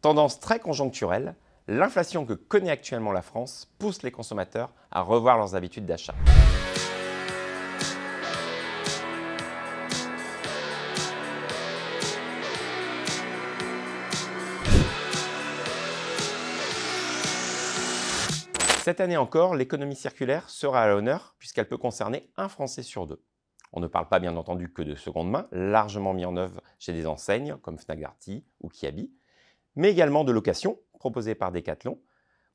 Tendance très conjoncturelle, l'inflation que connaît actuellement la France pousse les consommateurs à revoir leurs habitudes d'achat. Cette année encore, l'économie circulaire sera à l'honneur puisqu'elle peut concerner un Français sur deux. On ne parle pas bien entendu que de seconde main, largement mis en œuvre chez des enseignes comme Fnac Darty ou Kiabi, mais également de location proposée par Decathlon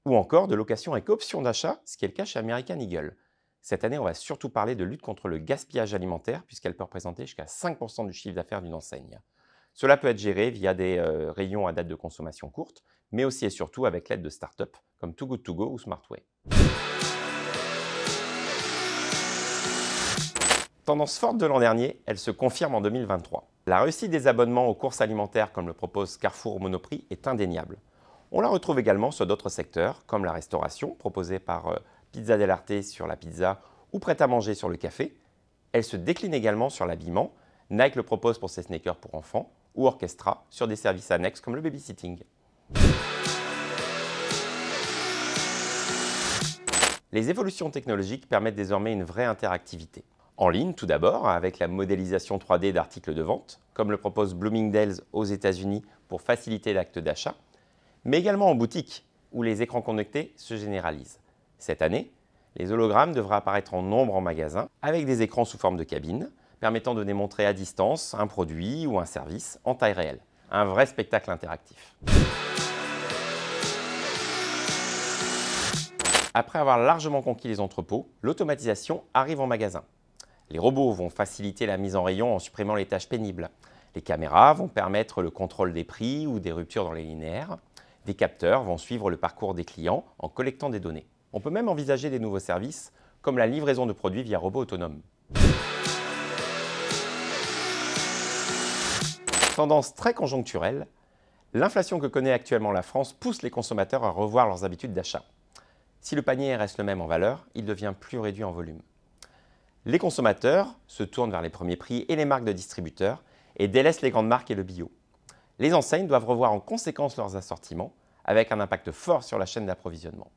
ou encore de location avec option d'achat, ce qui est le cas chez American Eagle. Cette année, on va surtout parler de lutte contre le gaspillage alimentaire puisqu'elle peut représenter jusqu'à 5% du chiffre d'affaires d'une enseigne. Cela peut être géré via des rayons à date de consommation courte, mais aussi et surtout avec l'aide de start-up comme Too Good To Go ou Smartway. Tendance forte de l'an dernier, elle se confirme en 2023. La réussite des abonnements aux courses alimentaires comme le propose Carrefour Monoprix est indéniable. On la retrouve également sur d'autres secteurs comme la restauration proposée par Pizza del Arte sur la pizza ou Prêt-à-manger sur le café. Elle se décline également sur l'habillement. Nike le propose pour ses sneakers pour enfants ou Orchestra sur des services annexes comme le babysitting. Les évolutions technologiques permettent désormais une vraie interactivité. En ligne, tout d'abord, avec la modélisation 3D d'articles de vente, comme le propose Bloomingdale's aux États-Unis pour faciliter l'acte d'achat, mais également en boutique, où les écrans connectés se généralisent. Cette année, les hologrammes devraient apparaître en nombre en magasin, avec des écrans sous forme de cabine, permettant de démontrer à distance un produit ou un service en taille réelle. Un vrai spectacle interactif. Après avoir largement conquis les entrepôts, l'automatisation arrive en magasin. Les robots vont faciliter la mise en rayon en supprimant les tâches pénibles. Les caméras vont permettre le contrôle des prix ou des ruptures dans les linéaires. Des capteurs vont suivre le parcours des clients en collectant des données. On peut même envisager des nouveaux services, comme la livraison de produits via robots autonomes. Tendance très conjoncturelle, l'inflation que connaît actuellement la France pousse les consommateurs à revoir leurs habitudes d'achat. Si le panier reste le même en valeur, il devient plus réduit en volume. Les consommateurs se tournent vers les premiers prix et les marques de distributeurs et délaissent les grandes marques et le bio. Les enseignes doivent revoir en conséquence leurs assortiments avec un impact fort sur la chaîne d'approvisionnement.